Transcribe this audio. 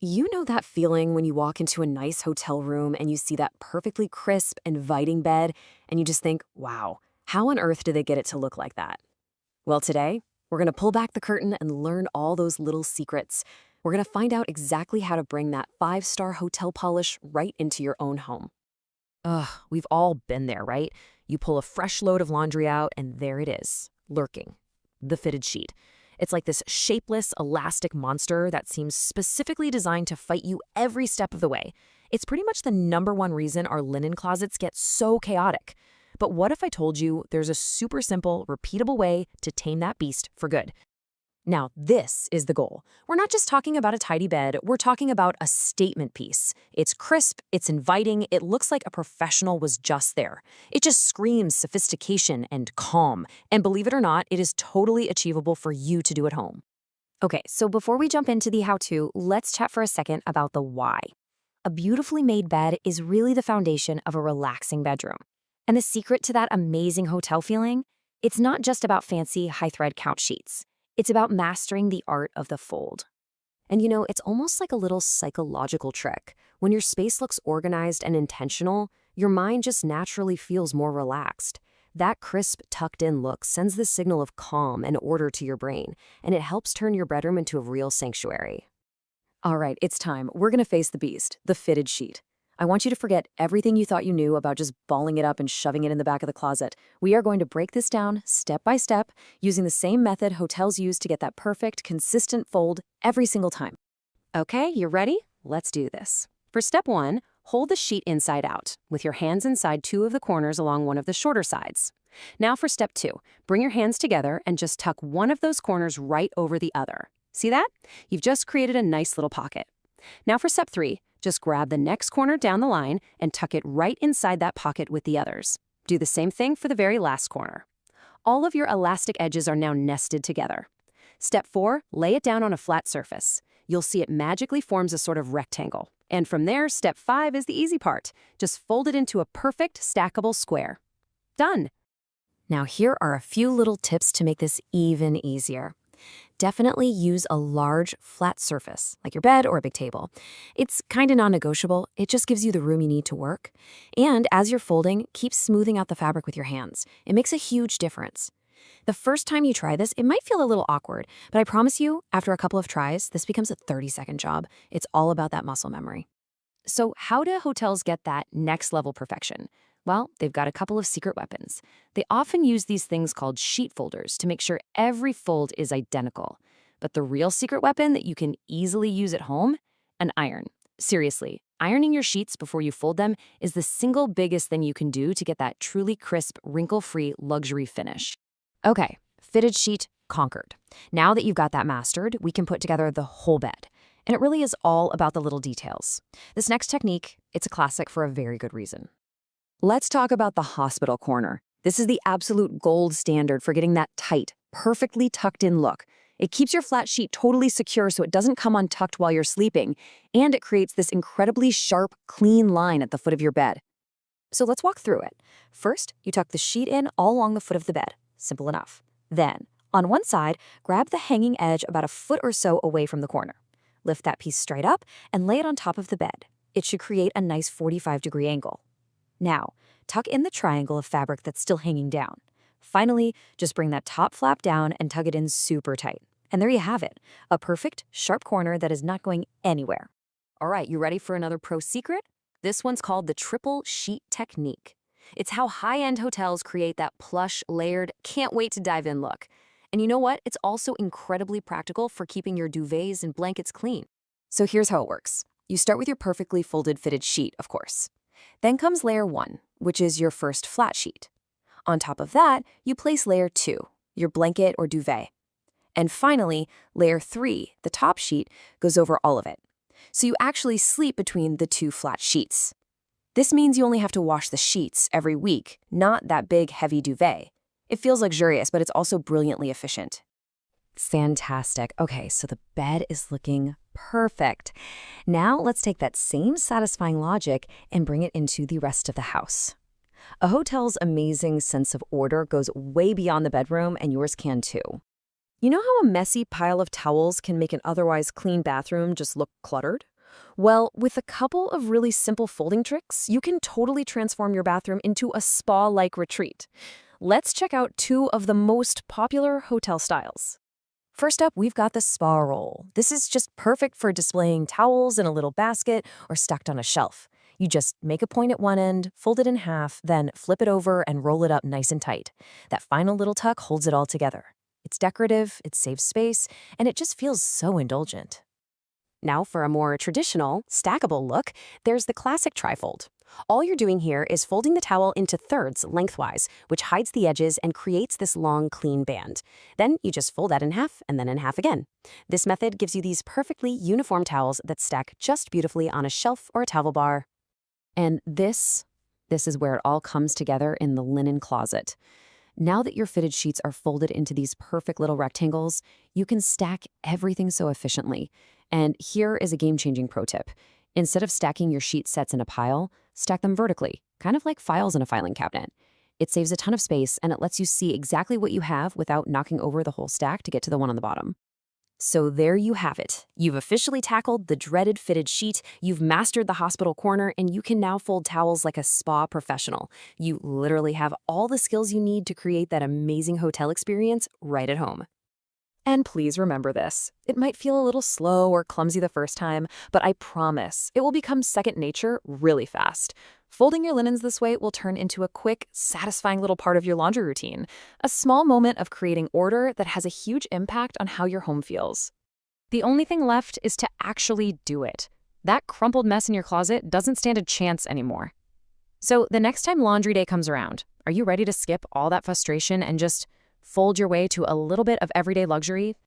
You know that feeling when you walk into a nice hotel room and you see that perfectly crisp, inviting bed, and you just think, wow, how on earth did they get it to look like that? Well, today, we're going to pull back the curtain and learn all those little secrets. We're going to find out exactly how to bring that five-star hotel polish right into your own home. Ugh, we've all been there, right? You pull a fresh load of laundry out, and there it is, lurking. The fitted sheet. It's like this shapeless, elastic monster that seems specifically designed to fight you every step of the way. It's pretty much the #1 reason our linen closets get so chaotic. But what if I told you there's a super simple, repeatable way to tame that beast for good? Now, this is the goal. We're not just talking about a tidy bed, we're talking about a statement piece. It's crisp, it's inviting, it looks like a professional was just there. It just screams sophistication and calm. And believe it or not, it is totally achievable for you to do at home. Okay, so before we jump into the how-to, let's chat for a second about the why. A beautifully made bed is really the foundation of a relaxing bedroom. And the secret to that amazing hotel feeling? It's not just about fancy, high-thread couch sheets. It's about mastering the art of the fold. And it's almost like a little psychological trick. When your space looks organized and intentional, your mind just naturally feels more relaxed. That crisp, tucked-in look sends the signal of calm and order to your brain, and it helps turn your bedroom into a real sanctuary. All right, it's time. We're going to face the beast, the fitted sheet. I want you to forget everything you thought you knew about just balling it up and shoving it in the back of the closet. We are going to break this down step by step using the same method hotels use to get that perfect, consistent fold every single time. Okay, you ready? Let's do this. For step 1, hold the sheet inside out, with your hands inside 2 of the corners along one of the shorter sides. Now for step 2, bring your hands together and just tuck one of those corners right over the other. See that? You've just created a nice little pocket. Now for step 3, just grab the next corner down the line and tuck it right inside that pocket with the others. Do the same thing for the very last corner. All of your elastic edges are now nested together. Step 4, lay it down on a flat surface. You'll see it magically forms a sort of rectangle. And from there, step 5 is the easy part. Just fold it into a perfect stackable square. Done. Now here are a few little tips to make this even easier. Definitely use a large, flat surface, like your bed or a big table. It's kind of non-negotiable. It just gives you the room you need to work. And as you're folding, keep smoothing out the fabric with your hands. It makes a huge difference. The first time you try this, it might feel a little awkward, but I promise you, after a couple of tries, this becomes a 30-second job. It's all about that muscle memory. So how do hotels get that next-level perfection? Well, they've got a couple of secret weapons. They often use these things called sheet folders to make sure every fold is identical. But the real secret weapon that you can easily use at home? An iron. Seriously, ironing your sheets before you fold them is the single biggest thing you can do to get that truly crisp, wrinkle-free luxury finish. Okay, fitted sheet conquered. Now that you've got that mastered, we can put together the whole bed. And it really is all about the little details. This next technique, it's a classic for a very good reason. Let's talk about the hospital corner. This is the absolute gold standard for getting that tight, perfectly tucked-in look. It keeps your flat sheet totally secure so it doesn't come untucked while you're sleeping, and it creates this incredibly sharp, clean line at the foot of your bed. So let's walk through it. First, you tuck the sheet in all along the foot of the bed. Simple enough. Then, on one side, grab the hanging edge about a foot or so away from the corner. Lift that piece straight up and lay it on top of the bed. It should create a nice 45-degree angle. Now, tuck in the triangle of fabric that's still hanging down. Finally, just bring that top flap down and tug it in super tight. And there you have it, a perfect, sharp corner that is not going anywhere. All right, you ready for another pro secret? This one's called the triple sheet technique. It's how high-end hotels create that plush, layered, can't wait to dive in look. And you know what? It's also incredibly practical for keeping your duvets and blankets clean. So here's how it works. You start with your perfectly folded fitted sheet, of course. Then comes layer 1, which is your first flat sheet. On top of that, you place layer 2, your blanket or duvet. And finally, layer 3, the top sheet, goes over all of it. So you actually sleep between the 2 flat sheets. This means you only have to wash the sheets every week, not that big, heavy duvet. It feels luxurious, but it's also brilliantly efficient. Fantastic. Okay, so the bed is looking perfect. Now let's take that same satisfying logic and bring it into the rest of the house. A hotel's amazing sense of order goes way beyond the bedroom, and yours can too. You know how a messy pile of towels can make an otherwise clean bathroom just look cluttered? Well, with a couple of really simple folding tricks, you can totally transform your bathroom into a spa-like retreat. Let's check out two of the most popular hotel styles. First up, we've got the spa roll. This is just perfect for displaying towels in a little basket or stacked on a shelf. You just make a point at one end, fold it in half, then flip it over and roll it up nice and tight. That final little tuck holds it all together. It's decorative, it saves space, and it just feels so indulgent. Now for a more traditional, stackable look, there's the classic trifold. All you're doing here is folding the towel into thirds lengthwise, which hides the edges and creates this long, clean band. Then you just fold that in half and then in half again. This method gives you these perfectly uniform towels that stack just beautifully on a shelf or a towel bar. And this is where it all comes together in the linen closet. Now that your fitted sheets are folded into these perfect little rectangles, you can stack everything so efficiently. And here is a game-changing pro tip. Instead of stacking your sheet sets in a pile, stack them vertically, kind of like files in a filing cabinet. It saves a ton of space, and it lets you see exactly what you have without knocking over the whole stack to get to the one on the bottom. So there you have it. You've officially tackled the dreaded fitted sheet, you've mastered the hospital corner, and you can now fold towels like a spa professional. You literally have all the skills you need to create that amazing hotel experience right at home. And please remember this. It might feel a little slow or clumsy the first time, but I promise it will become second nature really fast. Folding your linens this way will turn into a quick, satisfying little part of your laundry routine, a small moment of creating order that has a huge impact on how your home feels. The only thing left is to actually do it. That crumpled mess in your closet doesn't stand a chance anymore. So the next time laundry day comes around, are you ready to skip all that frustration and just fold your way to a little bit of everyday luxury?